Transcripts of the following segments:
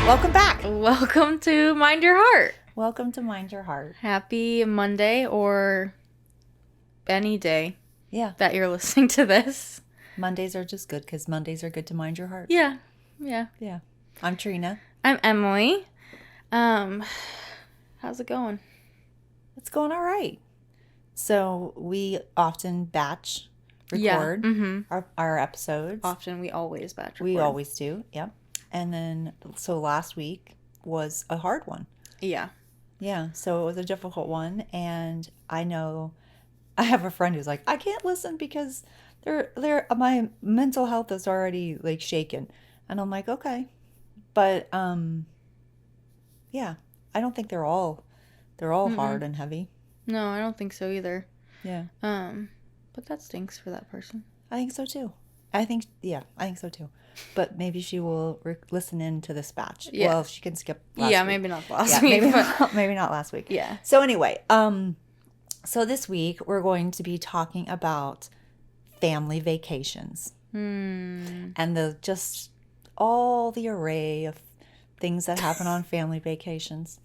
Welcome back. Welcome to Mind Your Heart. Welcome to Mind Your Heart. Happy Monday or any day Yeah. that you're listening to this. Mondays are just good because Mondays are good to mind your heart. Yeah. Yeah. I'm Trina. I'm Emily. How's it going? It's going all right. So we often batch record our episodes. Often, we always batch record. We always do. Yep. And then, so last week was a hard one. Yeah. Yeah. So it was a difficult one. And I know I have a friend who's like, I can't listen because my mental health is already like shaken. And I'm like, okay. But, yeah, I don't think they're all hard and heavy. No, I don't think so either. Yeah. But that stinks for that person. I think so too. I think so too. But maybe she will listen in to this batch. Yeah. Well, she can skip last week. Maybe not last week. Maybe not last week. Yeah. So anyway, so this week we're going to be talking about family vacations. And just all the array of things that happen on family vacations.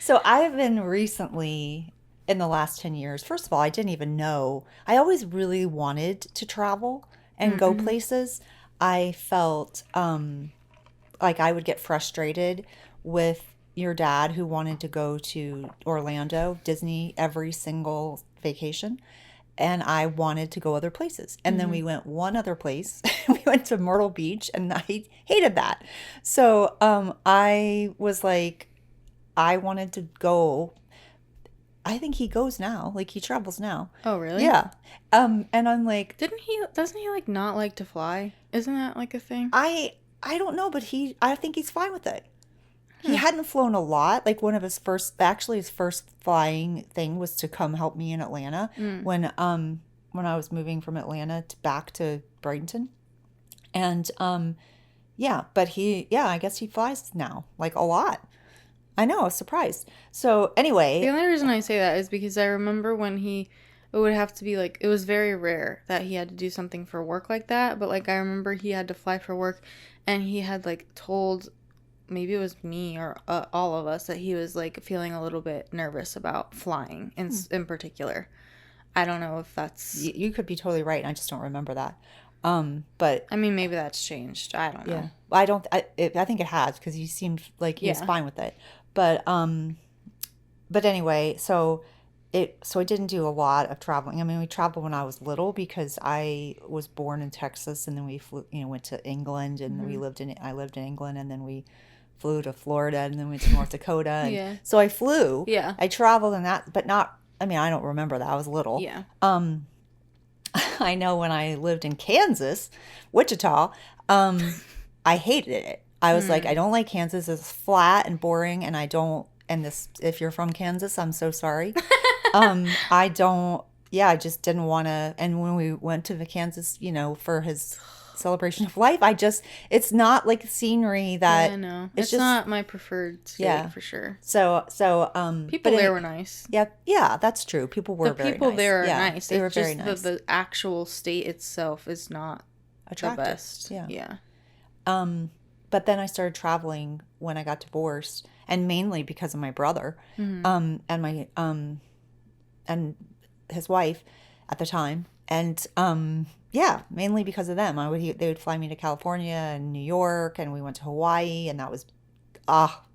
So I've been recently, in the last 10 years, first of all, I didn't even know. I always really wanted to travel and go places. I felt like I would get frustrated with your dad who wanted to go to Orlando, Disney, every single vacation. And I wanted to go other places. And then we went one other place. We went to Myrtle Beach, and I hated that. So I was like, I wanted to go. I think he goes now. Like, he travels now. Oh, really? Yeah. And I'm like, Doesn't he like not like to fly? Isn't that like a thing? I don't know, but I think he's fine with it. He hadn't flown a lot. Like, his first flying thing was to come help me in Atlanta when I was moving from Atlanta back to Brighton. And but I guess he flies now, like, a lot. I know, I was surprised. So anyway, the only reason I say that is because I remember when it would have to be like, it was very rare that he had to do something for work like that. But like, I remember he had to fly for work, and he had like told, maybe it was me or all of us, that he was like feeling a little bit nervous about flying in particular. I don't know if that's... You could be totally right, and I just don't remember that. But I mean, maybe that's changed. I don't know. I think it has, because he seemed like he was fine with it. But anyway, so I didn't do a lot of traveling. I mean, we traveled when I was little because I was born in Texas, and then we flew, went to England, and I lived in England, and then we flew to Florida, and then went to North Dakota. And so I flew. Yeah. I traveled in that, but not, I mean, I don't remember that. I was little. Yeah. I know when I lived in Kansas, Wichita, I hated it. I was like, I don't like Kansas. It's flat and boring, and if you're from Kansas, I'm so sorry. I just didn't want to. And when we went to Kansas, for his celebration of life, it's not like scenery that... I know. It's just not my preferred state, for sure. So people there were nice. Yeah, that's true. People were very nice. The people there are nice. They were very nice. The actual state itself is not attractive. The best. Yeah. But then I started traveling when I got divorced, and mainly because of my brother, and my and his wife at the time, and mainly because of them. They would fly me to California and New York, and we went to Hawaii, and that was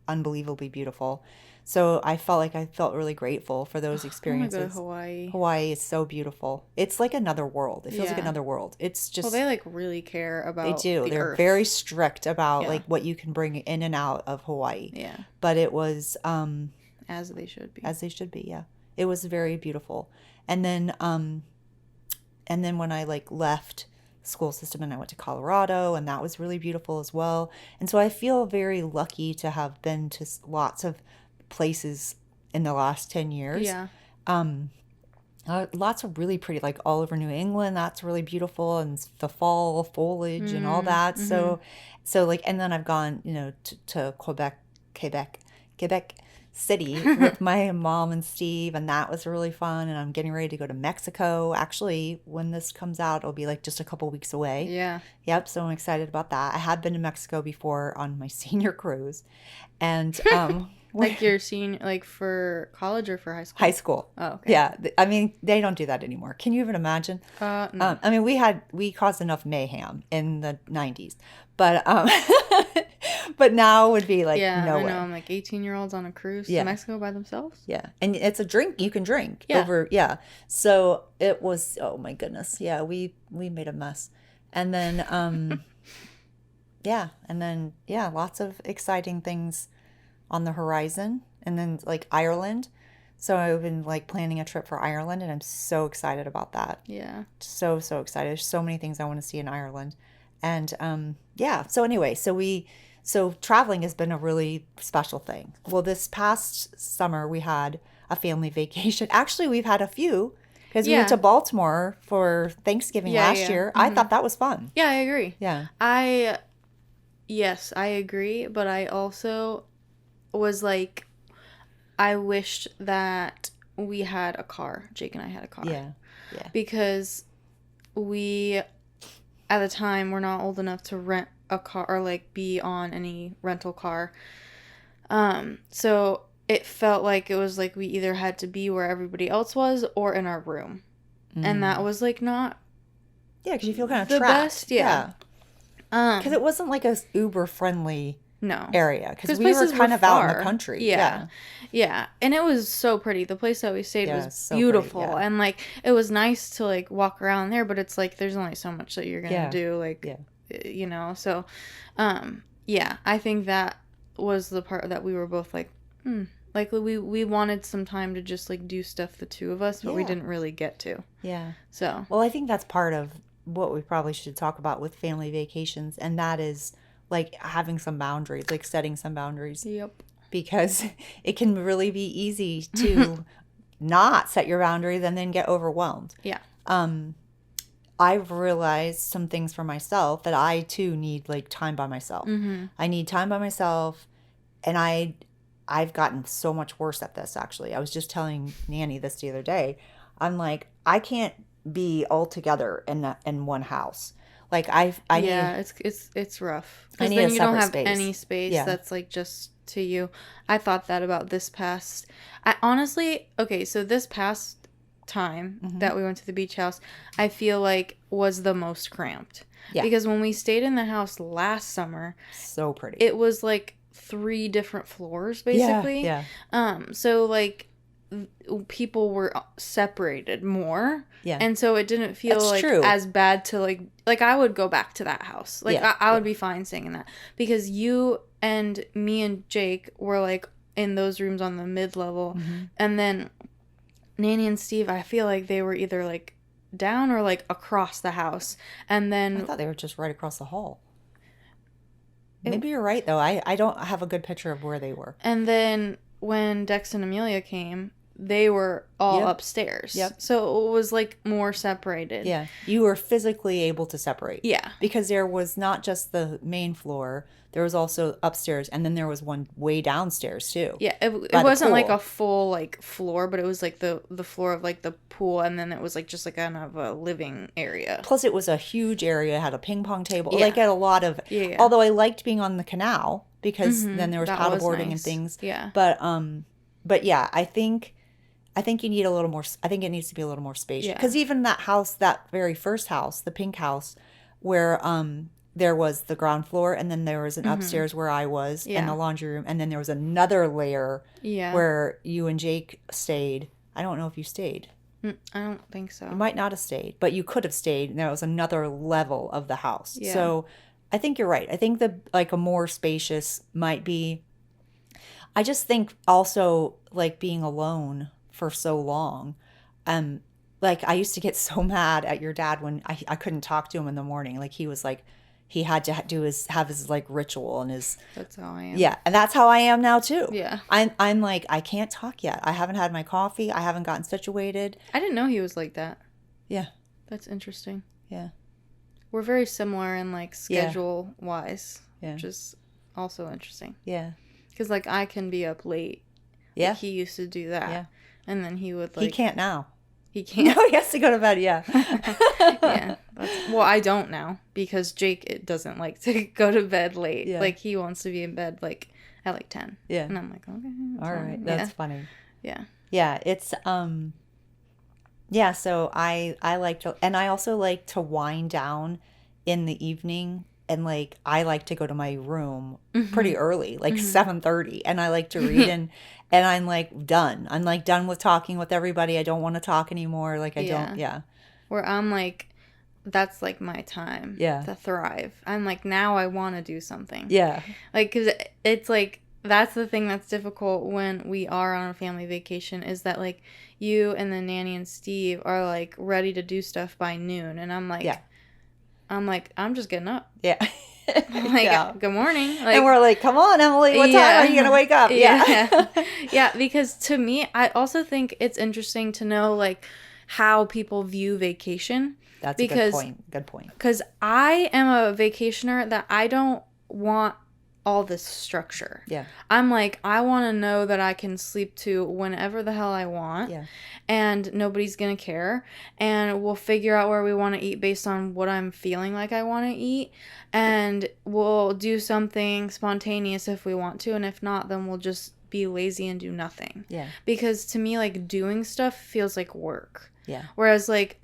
unbelievably beautiful. So I felt really grateful for those experiences. Oh my God, Hawaii. Hawaii is so beautiful. It's like another world. It feels like another world. It's just... Well, they like really care about... They do. They're Earth. Very strict about like what you can bring in and out of Hawaii. Yeah. But it was... as they should be. As they should be, yeah. It was very beautiful. And then when I like left the school system and I went to Colorado, and that was really beautiful as well. And so I feel very lucky to have been to lots of places in the last 10 years. Yeah. Lots of really pretty, like all over New England, that's really beautiful, and the fall foliage and all that. So like, and then I've gone, to Quebec, City with my mom and Steve, and that was really fun. And I'm getting ready to go to Mexico. Actually, when this comes out, it'll be like just a couple weeks away. Yeah. Yep, so I'm excited about that. I had been to Mexico before on my senior cruise, and Like your senior, like for college or for high school? high school. Oh, okay. Yeah, I mean they don't do that anymore. Can you even imagine? No. I mean we caused enough mayhem in the 90s, but but now would be like Yeah, no I know. way. I'm like 18-year-olds on a cruise to Yeah. Mexico by themselves. Yeah, and it's a drink you can drink Yeah. over. Yeah, so it was. Oh my goodness. Yeah, we made a mess, and then yeah, lots of exciting things on the horizon, and then like Ireland. So I've been like planning a trip for Ireland, and I'm so excited about that. Yeah. So excited. There's so many things I want to see in Ireland, and yeah. So anyway, so traveling has been a really special thing. Well, this past summer we had a family vacation. Actually, we've had a few because we went to Yeah. Baltimore for Thanksgiving Yeah, last yeah. year. I thought that was fun. Yeah, I agree. Yeah. Yes, I agree, but I also was like, I wished that we had a car. Jake and I had a car. Yeah. Yeah. Because we, at the time, were not old enough to rent a car or like be on any rental car. So it felt like it was like we either had to be where everybody else was or in our room. And that was like not Yeah, because you feel kind of the trapped. best. Yeah. Because it wasn't like a Uber friendly No. area. Because Because we were places kind were of out in the far. country. Yeah. Yeah. And it was so pretty. The place that we stayed Yeah, was so pretty, beautiful. yeah. And like it was nice to like walk around there, but it's like there's only so much that you're gonna Yeah. do, like Yeah. you know. So yeah, I think that was the part that we were both like, like we wanted some time to just like do stuff the two of us, but we Yeah. didn't really get to. Yeah. So Well, I think that's part of what we probably should talk about with family vacations, and that is like having some boundaries, like setting some boundaries, yep. because it can really be easy to not set your boundaries and then get overwhelmed. Yeah. I've realized some things for myself that I too need like time by myself. I need time by myself, and I've gotten so much worse at this actually. I was just telling Nanny this the other day. I'm like, I can't be all together in one house. Like I Yeah, need it's rough I because need then a you don't separate have space. any space Yeah. that's like just to you. I thought that about this past. I honestly, okay, so this past time that we went to the beach house, I feel like was the most cramped. Yeah. Because when we stayed in the house last summer, so pretty. it was like 3 different floors basically. Yeah. So like people were separated more. Yeah. And so it didn't feel That's like true. as bad to like I would go back to that house. Like Yeah, I would be fine staying in that because you and me and Jake were like in those rooms on the mid-level, and then Nanny and Steve, I feel like they were either like down or like across the house. And I then thought they were just right across the hall. Maybe you're right though. I don't have a good picture of where they were. when Dex and Amelia came, they were all Yep. upstairs. Yep. So it was like more separated. Yeah. You were physically able to separate. Yeah. Because there was not just the main floor, there was also upstairs, and then there was one way downstairs too. Yeah, by it the wasn't like pool. a full like floor, but it was like the floor of like the pool, and then it was like just like kind of a living area. Plus, it was a huge area. It had a ping pong table. Yeah. Like, it had a lot of. Yeah. Although I liked being on the canal because then there was That was paddleboarding and nice. things. Yeah. But yeah, I think you need a little more. I think it needs to be a little more spacious. Yeah. Because even that house, that very first house, the pink house, where there was the ground floor, and then there was an upstairs where I was, and Yeah. the laundry room, and then there was another layer Yeah. where you and Jake stayed. I don't know if you stayed. I don't think so. You might not have stayed, but you could have stayed. And there was another level of the house. Yeah. So I think you're right. I think like a more spacious might be. I just think also like being alone for so long. Like I used to get so mad at your dad when I couldn't talk to him in the morning. Like he was like, he had to have his like ritual and his. That's how I am. Yeah, and that's how I am now too. Yeah. I'm like, I can't talk yet. I haven't had my coffee. I haven't gotten situated. I didn't know he was like that. Yeah. That's interesting. Yeah. We're very similar in like Yeah. schedule wise, Yeah. which is also interesting. Yeah. Because like I can be up late Yeah. Like, he used to do that. Yeah. And then he would, He like... can't now. He can't. No, he has to go to bed, yeah. Yeah. Well, I don't now, because Jake doesn't like to go to bed late. Yeah. Like, he wants to be in bed, like, at, like, 10. Yeah. And I'm like, okay. All right. That's funny. Yeah. Yeah, it's yeah, so I like to, and I also like to wind down in the evening, and like I like to go to my room pretty early, like 7:30, and I like to read, and I'm like done. I'm like done with talking with everybody. I don't want to talk anymore. Like I don't, yeah. Where I'm like, that's like my time to thrive. I'm like, now I want to do something. Yeah. Like, because it's like, that's the thing that's difficult when we are on a family vacation, is that, like, you and the nanny and Steve are, like, ready to do stuff by noon. And I'm like, I'm just getting up. Yeah. Like, good morning. Like, and we're like, come on, Emily, what time are you going to wake up? Yeah. Yeah, because to me, I also think it's interesting to know, like, how people view vacation. That's a good point. Good point. Because I am a vacationer that I don't want all this structure. Yeah. I'm like, I want to know that I can sleep to whenever the hell I want. Yeah. And nobody's going to care. And we'll figure out where we want to eat based on what I'm feeling like I want to eat. And we'll do something spontaneous if we want to. And if not, then we'll just be lazy and do nothing. Yeah. Because to me, like, doing stuff feels like work. Yeah. Whereas, like,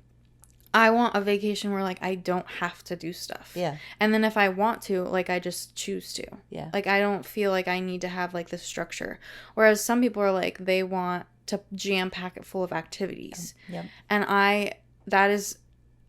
I want a vacation where, like, I don't have to do stuff. Yeah. And then if I want to, like, I just choose to. Yeah. Like, I don't feel like I need to have, like, this structure. Whereas some people are like, they want to jam pack it full of activities. Yep. And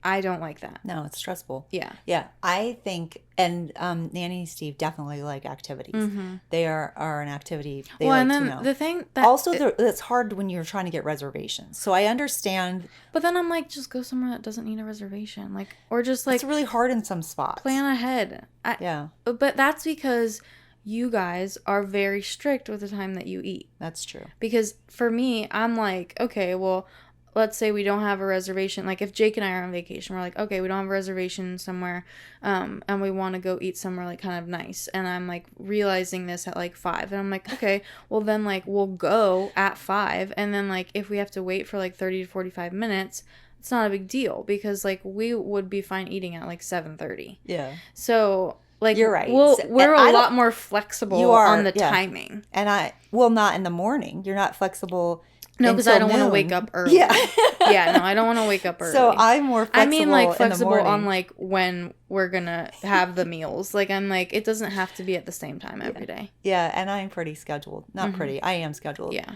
I don't like that. No, it's stressful. Yeah. Yeah. I think, and Nanny and Steve definitely like activities. Mm-hmm. They are an activity. They well, like and then to know. the thing that... Also, it's hard when you're trying to get reservations. So I understand. But then I'm like, just go somewhere that doesn't need a reservation. Like, or just, like... It's really hard in some spots. Plan ahead. Yeah. But that's because you guys are very strict with the time that you eat. That's true. Because for me, I'm like, okay, well... Let's say we don't have a reservation. Like, if Jake and I are on vacation, we're like, okay, we don't have a reservation somewhere, and we want to go eat somewhere, like, kind of nice. And I'm, like, realizing this at, like, 5. And I'm like, okay, well, then, like, we'll go at 5. And then, like, if we have to wait for, like, 30 to 45 minutes, it's not a big deal. Because, like, we would be fine eating at, like, 7:30. Yeah. So... Like, you're right. We're a lot more flexible on the timing. And not in the morning. You're not flexible. No, because I don't want to wake up early. Yeah. Yeah, no, I don't want to wake up early. So I'm more flexible. I mean, like, flexible in the morning. on, like, when we're going to have the meals. Like, I'm like, it doesn't have to be at the same time every day. Yeah, and I'm pretty scheduled. Not pretty. I am scheduled. Yeah.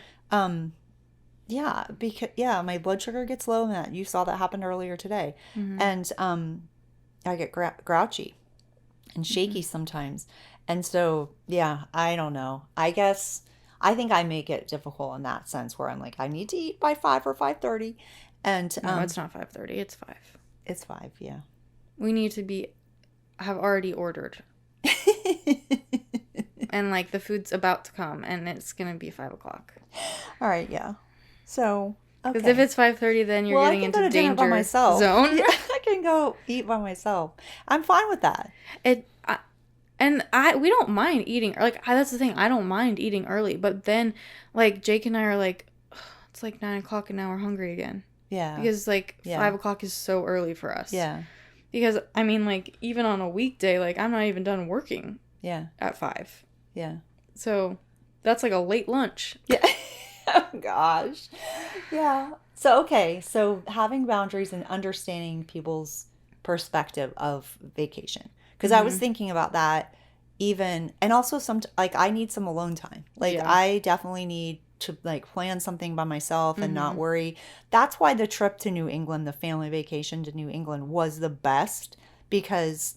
Yeah, because my blood sugar gets low, and you saw that happen earlier today. Mm-hmm. And I get grouchy and shaky sometimes. And so, yeah, I don't know. I think I make it difficult in that sense where I'm like, I need to eat by 5 or 5:30. And no, it's not 5:30. It's 5. It's 5, yeah. We need to have already ordered. And, like, the food's about to come, and it's going to be 5 o'clock. All right, yeah. So, okay. Because if it's 5:30, then you're getting into danger by myself. zone. Yeah, I can go eat by myself. I'm fine with that. We don't mind eating. Like, that's the thing. I don't mind eating early. But then, like, Jake and I are like, it's like 9 o'clock and now we're hungry again. Yeah. Because, like, 5 o'clock is so early for us. Yeah. Because, I mean, like, even on a weekday, like, I'm not even done working. Yeah. At 5. Yeah. So, that's like a late lunch. Yeah. Oh, gosh. Yeah. So, okay. So, having boundaries and understanding people's perspective of vacation. Because I was thinking about that even, and also I need some alone time. Like, I definitely need to, like, plan something by myself and not worry. That's why the trip to New England, the family vacation to New England, was the best because,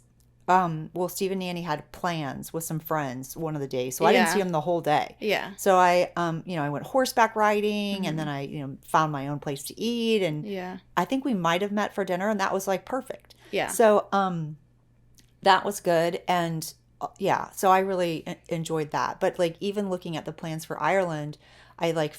Steve and Nanny had plans with some friends one of the days. So I didn't see them the whole day. Yeah. So I went horseback riding and then I, found my own place to eat. And I think we might have met for dinner and that was, like, perfect. Yeah. So, that was good. And so I really enjoyed that. But, like, even looking at the plans for Ireland, I, like,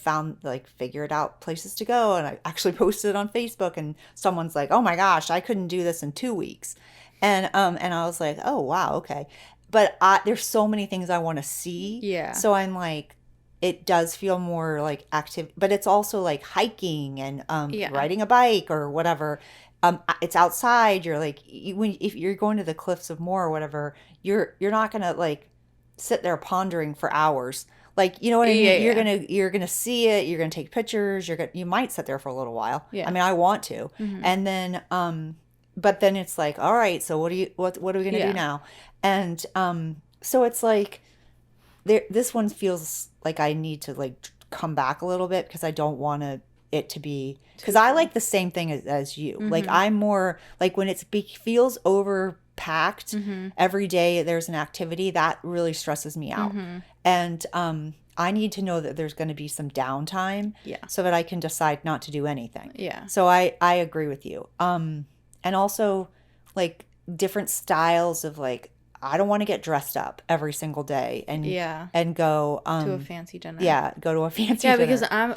figured out places to go. And I actually posted it on Facebook and someone's like, oh my gosh, I couldn't do this in 2 weeks. And I was like, oh, wow. Okay. But there's so many things I want to see. Yeah. So I'm like, it does feel more like active, but it's also like hiking and Yeah. riding a bike or whatever. It's outside. You're like if you're going to the Cliffs of Moher or whatever, you're not gonna like sit there pondering for hours. Like, you know what I Yeah, mean? yeah. You're gonna see it. You're gonna take pictures. You might sit there for a little while. I Yeah. mean, I want to, Mm-hmm. and then but then it's like, all right, so what are we gonna do Yeah. now? And so it's like this one feels like I need to like come back a little bit because I don't want it to be Too because I full. like the same thing as you. Like Mm-hmm. I'm more like when feels overpacked Mm-hmm. every day there's an activity that really stresses me out. Mm-hmm. And I need to know that there's going to be some downtime Yeah. so that I can decide not to do anything. Yeah. So I agree with you. And also like different styles of like I don't want to get dressed up every single day Yeah. and go To a fancy dinner. yeah, go to a fancy Yeah, dinner. because I'm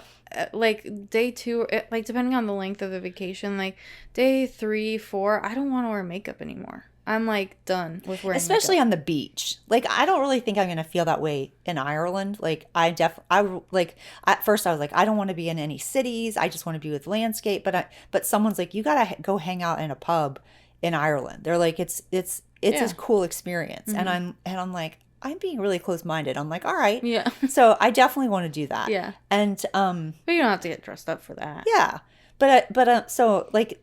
like day 2, like depending on the length of the vacation, like day 3, 4, I don't want to wear makeup anymore. I'm like done with wearing Especially makeup. on the beach. Like I don't really think I'm going to feel that way in Ireland. Like like at first I was like I don't want to be in any cities. I just want to be with landscape, but someone's like you got to go hang out in a pub in Ireland. They're like it's Yeah. a cool experience. Mm-hmm. And I'm like I'm being really close-minded. I'm like all right. Yeah. So I definitely want to do that. Yeah. And But you don't have to get dressed up for that. yeah. So like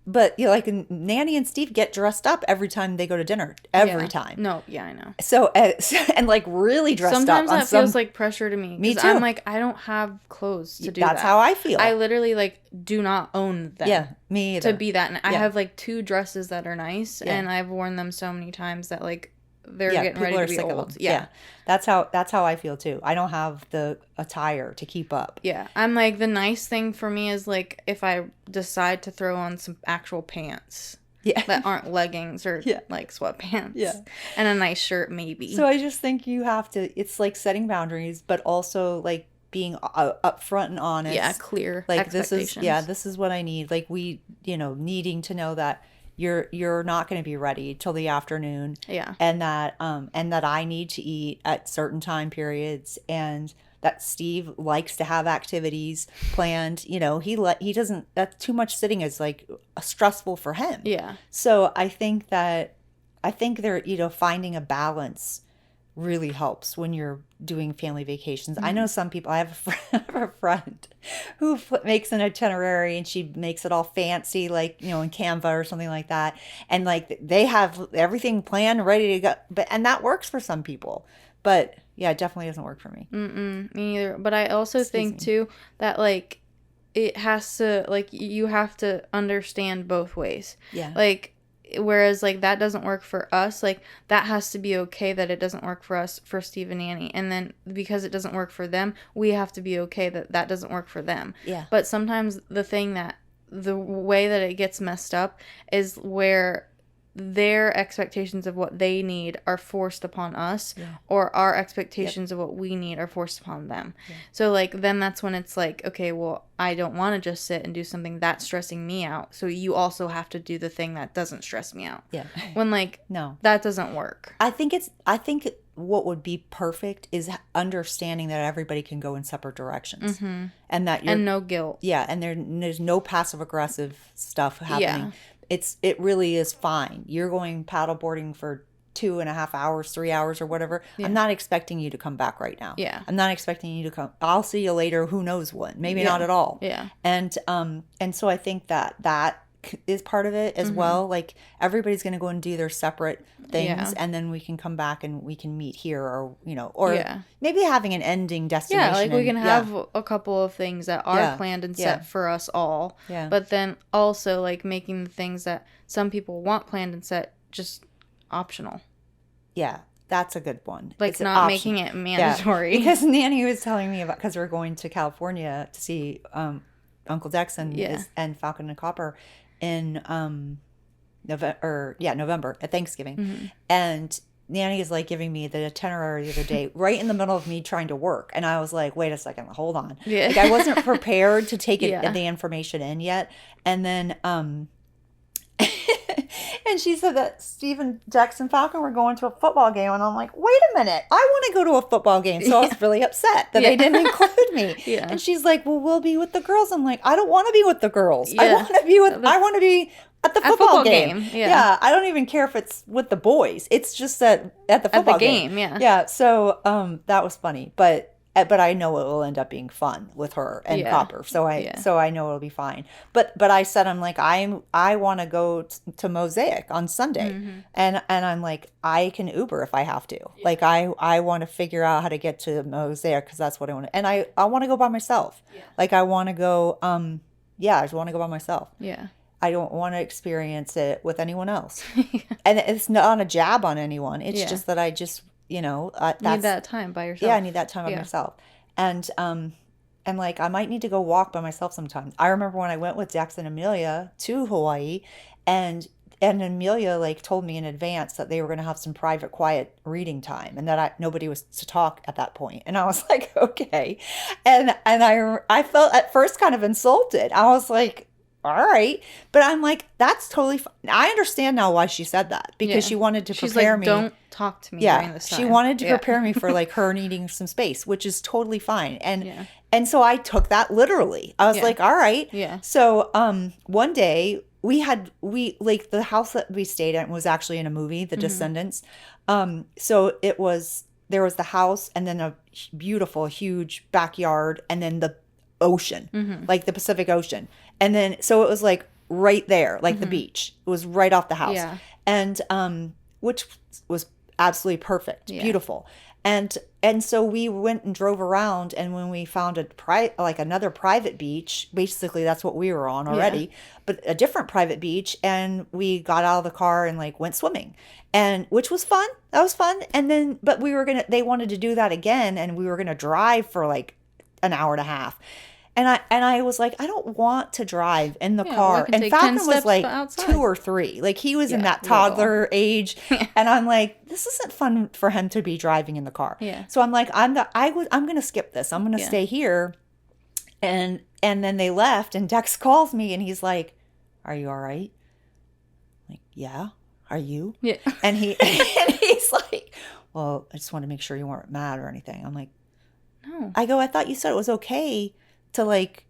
but you know, like Nanny and Steve get dressed up every time they go to dinner. Every Yeah. time. No, yeah, I know. So and like really dressed Sometimes up on that some. feels like pressure to me Me because too. I'm like I don't have clothes to do That's that. how I feel. I literally like do not own them. Yeah, me To either. be that, and I Yeah. have like 2 dresses that are nice, Yeah. and I've worn them so many times that like they're Yeah, getting people ready to are be sick of old. them. Yeah. That's how I feel too. I don't have the attire to keep up. Yeah. I'm like the nice thing for me is like if I decide to throw on some actual pants Yeah. that aren't leggings or Yeah. like sweatpants. Yeah. And a nice shirt maybe. So I just think you have to. It's like setting boundaries, but also like being upfront and honest. yeah, clear Like expectations. this is what I need. Like needing to know that you're not going to be ready till the afternoon. Yeah. And that I need to eat at certain time periods and that Steve likes to have activities planned. He doesn't that too much sitting is like stressful for him. Yeah. So I think they're finding a balance really helps when you're doing family vacations. I know some people, I have a friend who makes an itinerary and she makes it all fancy, like, in Canva or something like that. And like they have everything planned, ready to go. And that works for some people. But yeah, it definitely doesn't work for me. Me neither. But I also Excuse think me. too that like it has to like you have to understand both ways. Yeah. Like whereas like that doesn't work for us, like that has to be okay that it doesn't work for us for Steve and Annie. And then because it doesn't work for them, we have to be okay that that doesn't work for them. Yeah. But sometimes the way that it gets messed up is where their expectations of what they need are forced upon us or our expectations of what we need are forced upon them. So like then that's when it's like, okay, well, I don't want to just sit and do something that's stressing me out, so you also have to do the thing that doesn't stress me out. Yeah. When like No. that doesn't work. I think what would be perfect is understanding that everybody can go in separate directions. And that And no guilt. yeah, and there's no passive aggressive stuff happening. Yeah. It really is fine. You're going paddleboarding for 2.5 hours, 3 hours or whatever. I'm not expecting you to come back right now. Yeah. I'm not expecting you to come. I'll see you later. Who knows when? Maybe Yeah. not at all. Yeah. And so I think that is part of it as well. Like everybody's going to go and do their separate things, Yeah. and then we can come back and we can meet here, or Yeah. maybe having an ending destination. Yeah, like we and- can have a couple of things that are Yeah. planned and Yeah. set for us all. Yeah. But then also like making the things that some people want planned and set just optional. Yeah, that's a good one. Like It's an not option. making it mandatory. Because Nanny was telling me about because we're going to California to see Uncle Dex and Falcon and Copper in November at Thanksgiving, and Nanny is like giving me the itinerary the other day, right in the middle of me trying to work, and I was like, "Wait a second, hold on." Yeah. Like I wasn't prepared to take Yeah. the information in yet, and then and And she said that Steve and Jackson Falcon were going to a football game. And I'm like, wait a minute. I want to go to a football game. So I was really upset that they didn't include me. Yeah. And she's like, well, we'll be with the girls. I'm like, I don't want to be with the girls. Yeah. I want to be at the football game. Yeah. I don't even care if it's with the boys. It's just that at the football game. Yeah. Yeah. So that was funny. But I know it will end up being fun with her and Copper. So I know it'll be fine. But I said, I'm like, I want to go to Mosaic on Sunday. And I'm like, I can Uber if I have to. Like I want to figure out how to get to Mosaic because that's what I want to. And I want to go by myself. Like I want to go I just want to go by myself. Yeah. I don't want to experience it with anyone else. And it's not a jab on anyone. It's just that I just, that's, need that time by yourself. Yeah, I need that time by myself. And like I might need to go walk by myself sometime. I remember when I went with Dex and Amelia to Hawaii, and Amelia like told me in advance that they were going to have some private quiet reading time and that nobody was to talk at that point. And I was like, okay. And I felt at first kind of insulted. I was like, all right. But I'm like, that's totally fine. I understand now why she said that because she wanted to prepare me. Don't talk to me during this time. She wanted to prepare me for like her needing some space, which is totally fine. And so I took that literally. I was like, all right. Yeah. So one day we like the house that we stayed at was actually in a movie, The Descendants. So there was the house and then a beautiful, huge backyard and then the ocean, like the Pacific Ocean. And then, so it was like right there, like the beach. It was right off the house. Yeah. And, which was absolutely perfect, beautiful. And so we went and drove around, and when we found another private beach, basically that's what we were on already, but a different private beach, and we got out of the car and like went swimming, and which was fun. That was fun. And then, but they wanted to do that again, and we were gonna drive for like an hour and a half. And I was like, I don't want to drive in the car. And Falcon was like 2 or 3. Like he was in that toddler age. And I'm like, this isn't fun for him to be driving in the car. Yeah. So I'm like, I'm going to skip this. I'm going to stay here. And then they left and Dex calls me and he's like, are you all right? I'm like, yeah. Are you? Yeah. And he's like, well, I just want to make sure you weren't mad or anything. I'm like, no. I go, I thought you said it was okay to like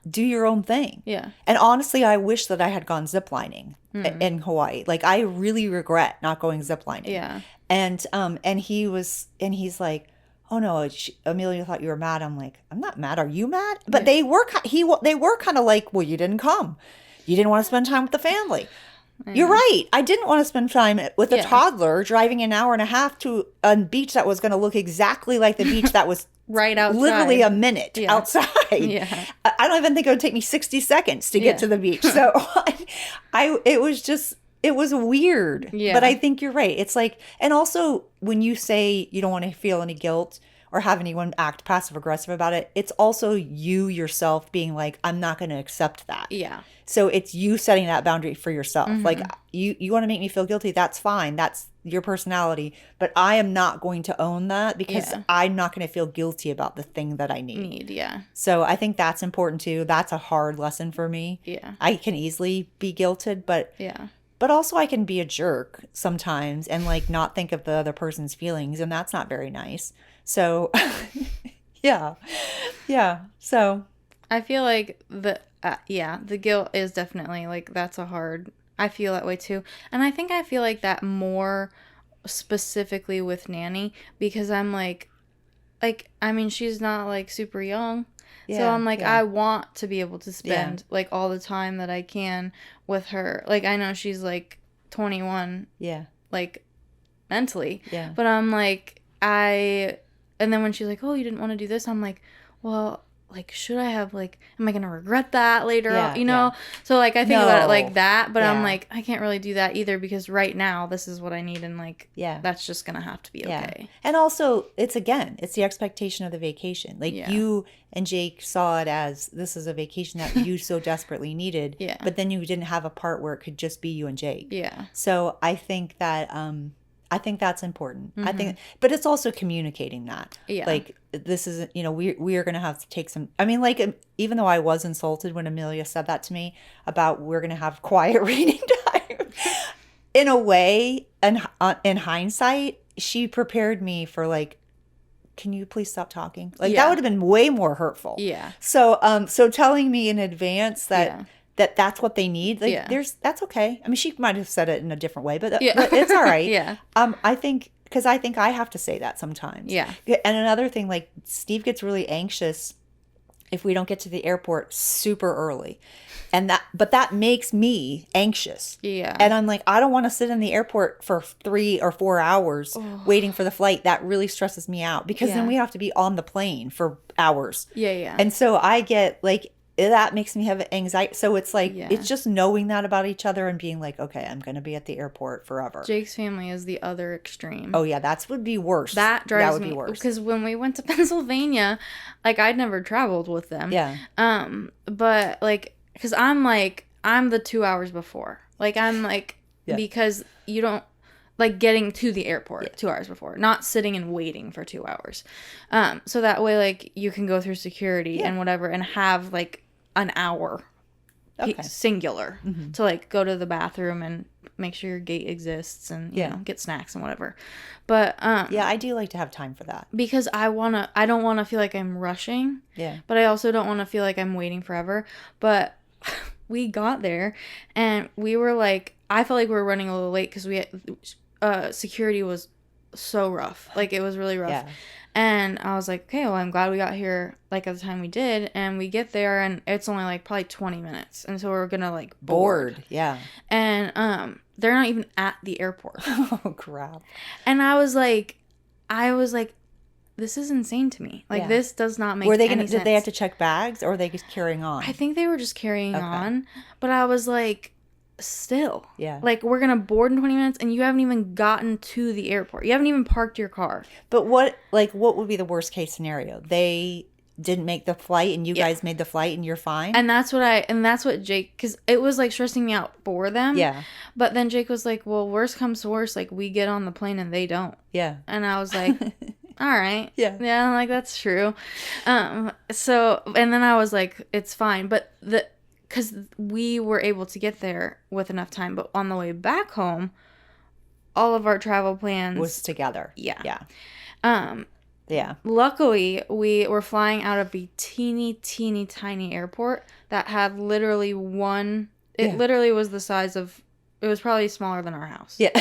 do your own thing. Yeah. And honestly, I wish that I had gone ziplining in Hawaii. Like I really regret not going ziplining. Yeah. And he's like, oh no, Amelia thought you were mad. I'm like, I'm not mad. Are you mad? But they were kind of like, well, you didn't come. You didn't want to spend time with the family. You're right. I didn't want to spend time with a toddler driving an hour and a half to a beach that was going to look exactly like the beach that was right outside. Literally a minute outside. Yeah. I don't even think it would take me 60 seconds to get to the beach. So it was weird. Yeah. But I think you're right. It's like, and also when you say you don't want to feel any guilt or have anyone act passive aggressive about it, it's also you yourself being like, I'm not going to accept that. Yeah. So it's you setting that boundary for yourself. Like you want to make me feel guilty. That's fine. That's your personality. But I am not going to own that because I'm not going to feel guilty about the thing that I need. Yeah. So I think that's important too. That's a hard lesson for me. Yeah. I can easily be guilted, but also I can be a jerk sometimes and like not think of the other person's feelings, and that's not very nice. So yeah. So I feel like the guilt is definitely like that's I feel that way too. And I think I feel like that more specifically with Nanny because I'm like I mean she's not like super young. So I'm like I want to be able to spend like all the time that I can with her. Like I know she's like 21. Yeah. Like mentally. Yeah. But I'm like and then when she's like, "Oh, you didn't want to do this." I'm like, "Well, like, should I have, like, am I going to regret that later on? You know?" So, like, I think about it like that, but I'm like, I can't really do that either because right now this is what I need and, like, that's just going to have to be okay. And also, it's the expectation of the vacation. Like, you and Jake saw it as this is a vacation that you so desperately needed, but then you didn't have a part where it could just be you and Jake. Yeah. So, I think that, I think that's important. I think, but it's also communicating that. Yeah. Like, this is, we are going to have to take some, I mean, like, even though I was insulted when Amelia said that to me about we're going to have quiet reading time, in a way, in hindsight, she prepared me for like, can you please stop talking? Like that Yeah. would have been way more hurtful. Yeah. So telling me in advance Yeah. that's what they need, like Yeah. that's okay. I mean, she might have said it in a different way, Yeah. but it's all right. Yeah. I think because I think I have to say that sometimes. Yeah. And another thing, like Steve gets really anxious if we don't get to the airport super early. But that makes me anxious. Yeah. And I'm like, I don't want to sit in the airport for 3 or 4 hours waiting for the flight. That really stresses me out because then Yeah. we have to be on the plane for hours. Yeah. Yeah. And so I get like, that makes me have anxiety. So it's like, Yeah. it's just knowing that about each other and being like, okay, I'm going to be at the airport forever. Jake's family is the other extreme. Oh yeah, that would be worse. That drives would me be worse. because when we went to Pennsylvania, like I'd never traveled with them. Yeah. But like, because I'm the 2 hours before. Like I'm like because you don't like getting to the airport 2 hours before, not sitting and waiting for 2 hours. So that way like you can go through security and whatever and have like an hour singular to like go to the bathroom and make sure your gate exists and you know get snacks and whatever. But I do like to have time for that because I don't want to feel like I'm rushing. Yeah. But I also don't want to feel like I'm waiting forever. But we got there and we were like, I felt like we were running a little late because we had, security was so rough. Like it was really rough. Yeah. And I was like, okay, well, I'm glad we got here like at the time we did. And we get there and it's only like probably 20 minutes. And so we're gonna like board. Yeah. And they're not even at the airport. Oh crap. And I was like, this is insane to me. Like this does not make any sense. Did they have to check bags or were they just carrying on? I think they were just carrying on. But I was like, still. Yeah. Like we're gonna board in 20 minutes and you haven't even gotten to the airport. You haven't even parked your car. But what would be the worst case scenario? They didn't make the flight and you guys made the flight and you're fine? And that's what Jake, because it was like stressing me out for them. Yeah. But then Jake was like, well, worst comes to worst, like we get on the plane and they don't. Yeah. And I was like, all right. Yeah. Yeah, like that's true. So, and then I was like, it's fine. But because we were able to get there with enough time. But on the way back home, all of our travel plans was together. Yeah. Yeah. Yeah. Luckily, we were flying out of a teeny tiny airport that had literally literally was the size of, it was probably smaller than our house. Yeah.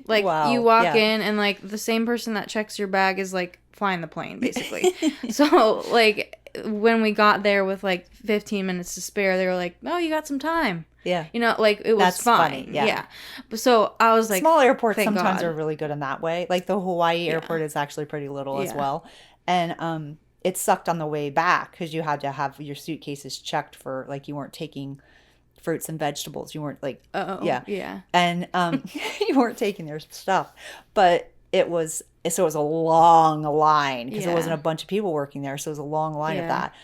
Like wow. you walk in and like the same person that checks your bag is like flying the plane basically. So like when we got there with like 15 minutes to spare, they were like, "Oh, you got some time." Yeah. You know, like it was That's fine. funny. Yeah. But so I was like, small airports thank sometimes God. are really good in that way. Like the Hawaii airport is actually pretty little as well. And it sucked on the way back because you had to have your suitcases checked for like you weren't taking fruits and vegetables. You weren't like yeah. And you weren't taking their stuff. But it was a long line because there wasn't a bunch of people working there, so it was a long line of that.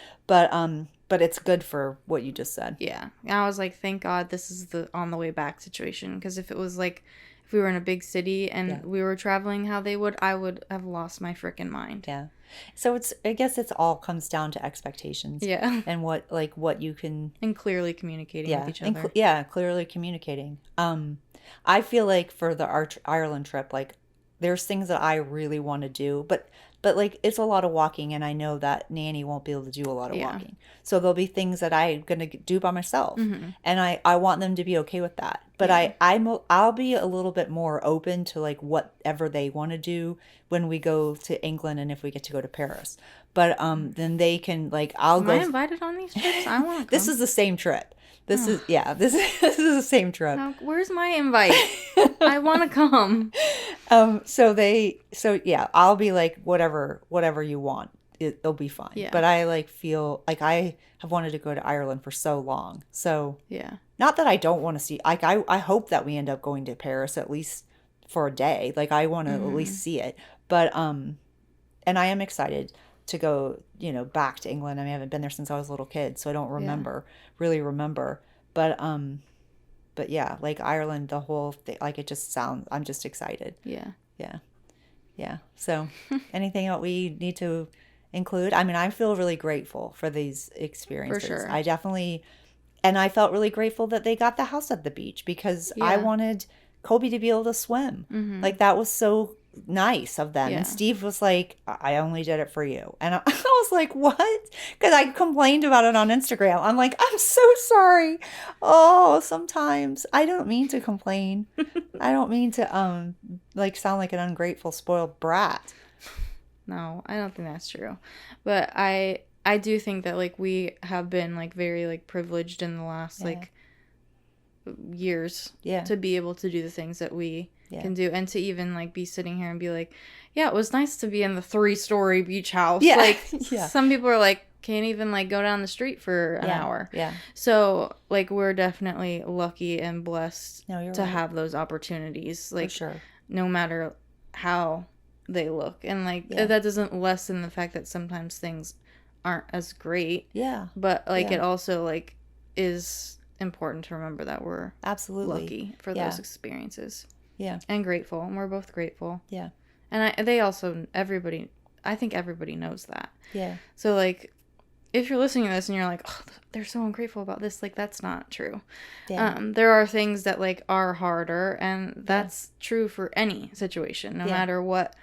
But it's good for what you just said. Yeah. And I was like, thank God this is the on the way back situation, because if it was like if we were in a big city and we were traveling how they would, I would have lost my freaking mind. Yeah. So I guess it's all comes down to expectations. Yeah. And what you can and clearly communicating with each other. Clearly communicating. I feel like for the Ireland trip, like there's things that I really want to do, but like it's a lot of walking, and I know that Nanny won't be able to do a lot of walking. So there'll be things that I'm gonna do by myself, and I want them to be okay with that. But I'll be a little bit more open to like whatever they want to do when we go to England and if we get to go to Paris. But then they can like Am I invited on these trips? I want to come. This is the same trip. This is the same trip. Now, where's my invite? I want to come. I'll be like whatever you want. It'll be fine. Yeah. But I like feel like I have wanted to go to Ireland for so long. So yeah. Not that I don't want to see. Like I hope that we end up going to Paris at least for a day. Like I want to at least see it. But and I am excited to go, back to England. I mean, I haven't been there since I was a little kid, so I don't really remember. But yeah, like Ireland, the whole thing, like it just sounds, I'm just excited. Yeah. Yeah. Yeah. So anything that we need to include? I mean, I feel really grateful for these experiences. For sure. And I felt really grateful that they got the house at the beach because I wanted Kobe to be able to swim. Mm-hmm. Like, that was so nice of them. Yeah. And Steve was like, I only did it for you. And I was like, what? Because I complained about it on Instagram. I'm like, I'm so sorry. Oh, sometimes I don't mean to complain. I don't mean to like sound like an ungrateful, spoiled brat. No, I don't think that's true. But I do think that like we have been like very like privileged in the last like years to be able to do the things that we can do, and to even like be sitting here and be like, yeah, it was nice to be in the 3-story beach house. Yeah. Like Yeah. some people are like, can't even like go down the street for an hour. Yeah. So like we're definitely lucky and blessed No, you're to right. have those opportunities. Like For sure. no matter how they look, and like that doesn't lessen the fact that sometimes things aren't as great. Yeah. But like it also like is important to remember that we're absolutely lucky for those experiences. Yeah. And grateful, and we're both grateful. Yeah. And I think everybody knows that. Yeah. So like if you're listening to this and you're like, oh, they're so ungrateful about this, like that's not true. Yeah. There are things that like are harder, and that's true for any situation, no matter what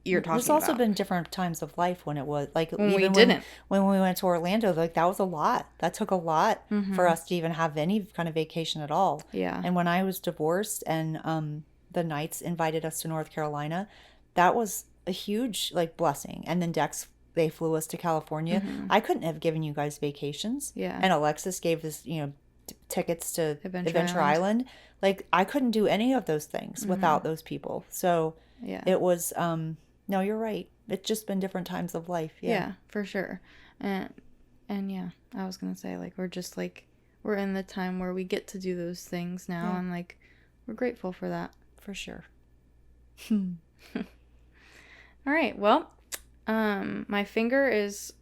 you're talking about. There's also been different times of life when it was like when even we didn't. When we went to Orlando, like that was a lot. That took a lot for us to even have any kind of vacation at all. Yeah. And when I was divorced and the Knights invited us to North Carolina, that was a huge like blessing. And then Dex, they flew us to California. I couldn't have given you guys vacations. Yeah. And Alexis gave us, tickets to Adventure Island. Like I couldn't do any of those things without those people. So it was no, you're right. It's just been different times of life. Yeah, for sure. And yeah, I was gonna say like we're just like we're in the time where we get to do those things now, and like we're grateful for that. For sure. All right. Well, my finger is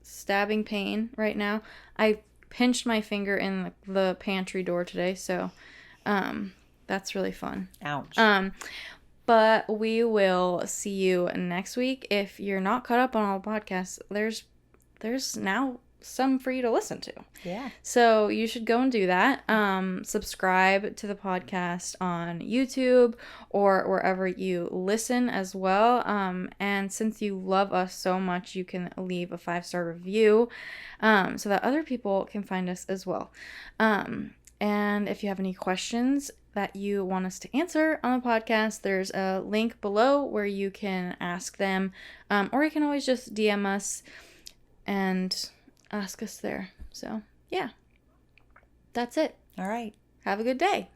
stabbing pain right now. I pinched my finger in the pantry door today, so that's really fun. Ouch. But we will see you next week. If you're not caught up on all podcasts, there's now some for you to listen to. Yeah. So you should go and do that. Subscribe to the podcast on YouTube or wherever you listen as well. And since you love us so much, you can leave a 5-star review so that other people can find us as well. And if you have any questions that you want us to answer on the podcast, there's a link below where you can ask them, or you can always just DM us and ask us there. So, yeah, that's it. All right. Have a good day.